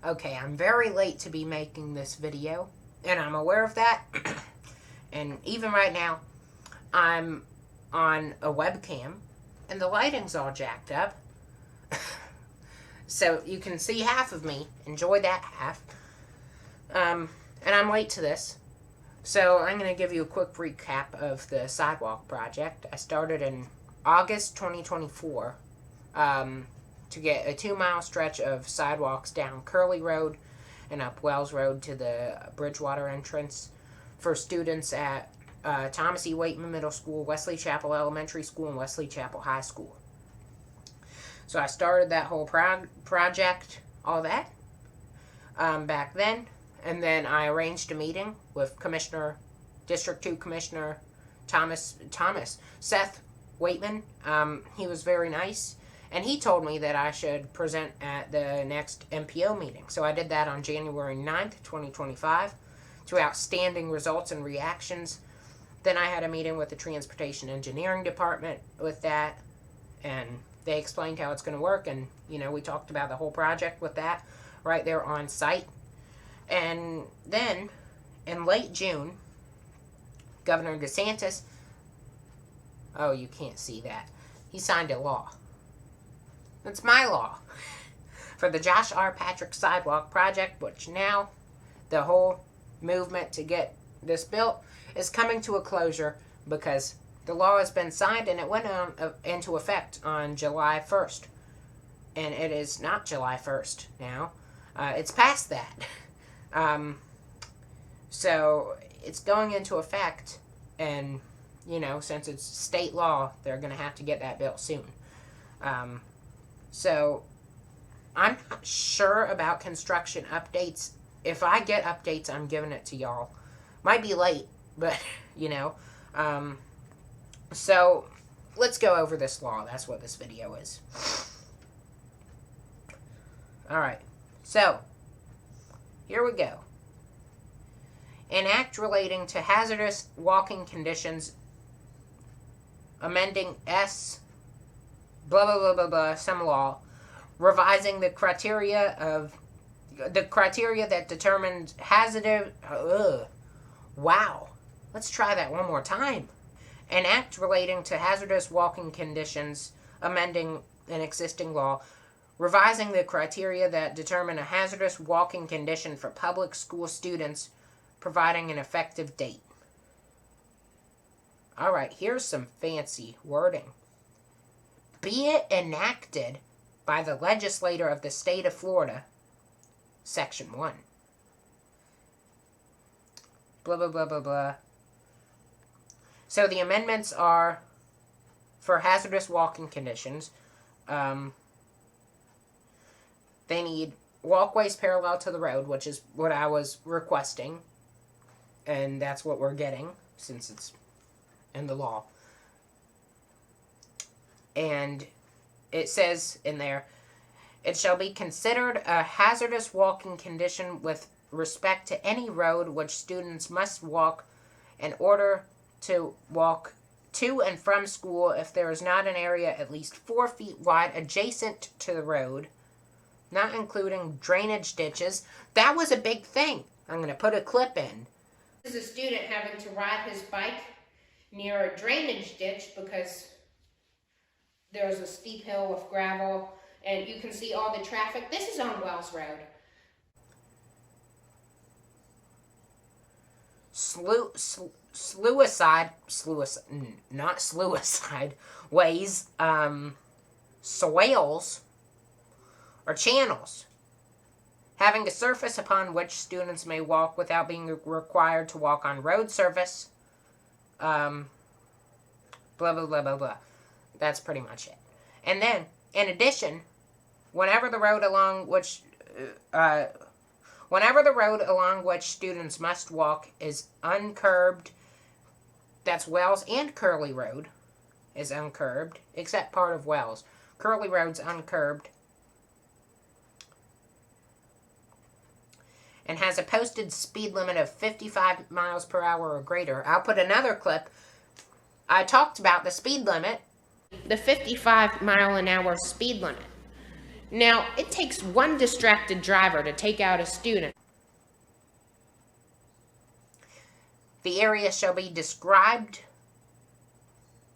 Okay, I'm very late to be making this video, and I'm aware of that. And even right now, I'm on a webcam, and the lighting's all jacked up. So you can see half of me. Enjoy that half. And I'm late to this. So I'm going to give you a quick recap of the Sidewalk project. I started in August 2024 to get a 2-mile stretch of sidewalks down Curley Road and up Wells Road to the Bridgewater entrance for students at Thomas E. Waitman Middle School, Wesley Chapel Elementary School, and Wesley Chapel High School. So I started that whole project, all that, back then. And then I arranged a meeting with District 2 Commissioner Seth Waitman. He was very nice. And he told me that I should present at the next MPO meeting. So I did that on January 9th, 2025, to outstanding results and reactions. Then I had a meeting with the Transportation Engineering Department with that. And they explained how it's going to work. And, we talked about the whole project with that right there on site. And then, in late June, Governor DeSantis, oh, you can't see that, he signed a law. It's my law for the Josh R. Patrick Sidewalk project, which now the whole movement to get this built is coming to a closure because the law has been signed and it went into effect on July 1st. And it is not July 1st now. It's past that. So it's going into effect, and, since it's state law, they're going to have to get that built soon. So I'm not sure about construction updates. If I get updates, I'm giving it to y'all. Might be late, but, so let's go over this law. That's what this video is. Alright, so here we go. An act relating to hazardous walking conditions, amending S, blah, blah, blah, blah, blah, some law, revising the criteria that determines hazardous, wow. Let's try that one more time. An act relating to hazardous walking conditions, amending an existing law, revising the criteria that determine a hazardous walking condition for public school students, providing an effective date. Alright, here's some fancy wording. Be it enacted by the legislature of the state of Florida, Section 1. Blah, blah, blah, blah, blah. So the amendments are for hazardous walking conditions. They need walkways parallel to the road, which is what I was requesting. And that's what we're getting, since it's in the law. And it says in there, it shall be considered a hazardous walking condition with respect to any road which students must walk in order to walk to and from school if there is not an area at least 4 feet wide adjacent to the road, not including drainage ditches. That was a big thing. I'm going to put a clip in. This is a student having to ride his bike near a drainage ditch because there's a steep hill with gravel and you can see all the traffic. This is on Wells Road. Swales or channels, having a surface upon which students may walk without being required to walk on road surface. Blah, blah, blah, blah, blah. That's pretty much it. And then, in addition, whenever the road along which students must walk is uncurbed, that's Wells and Curley Road is uncurbed, except part of Wells. Curley Road's uncurbed. And has a posted speed limit of 55 miles per hour or greater. I'll put another clip. I talked about the speed limit, the 55 mile an hour speed limit. Now, it takes one distracted driver to take out a student. The area shall be described.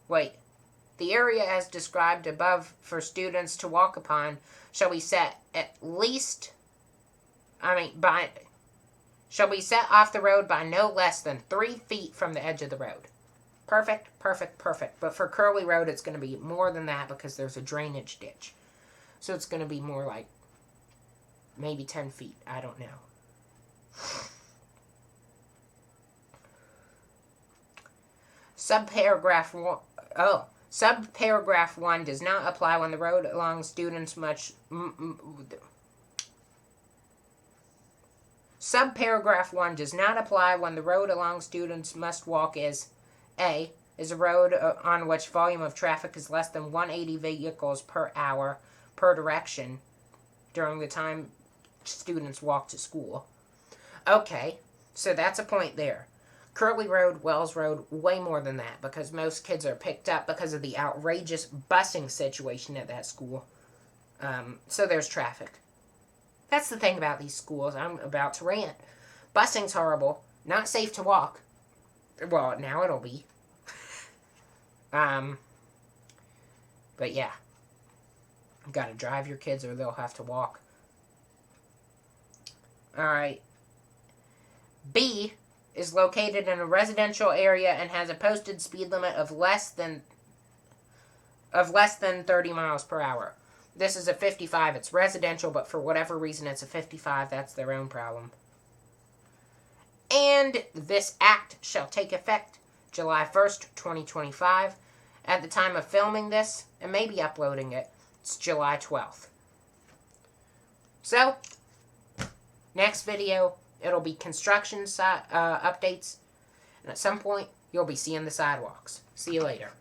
The area as described above for students to walk upon shall be set shall be set off the road by no less than 3 feet from the edge of the road. Perfect, perfect, perfect. But for Curly Road, it's going to be more than that because there's a drainage ditch. So it's going to be more like maybe 10 feet. I don't know. Subparagraph 1 does not apply when the road along students Subparagraph 1 does not apply when the road along students must walk is A. Is a road on which volume of traffic is less than 180 vehicles per hour per direction during the time students walk to school. Okay, so that's a point there. Curly Road, Wells Road, way more than that because most kids are picked up because of the outrageous busing situation at that school. So there's traffic. That's the thing about these schools. I'm about to rant. Busing's horrible. Not safe to walk. Well, now it'll be. But yeah. You gotta drive your kids or they'll have to walk. Alright. B is located in a residential area and has a posted speed limit of less than 30 miles per hour. This is a 55. It's residential, but for whatever reason it's a 55. That's their own problem. And this act shall take effect July 1st, 2025. At the time of filming this, and maybe uploading it, it's July 12th. So, next video, it'll be construction updates. And at some point, you'll be seeing the sidewalks. See you later.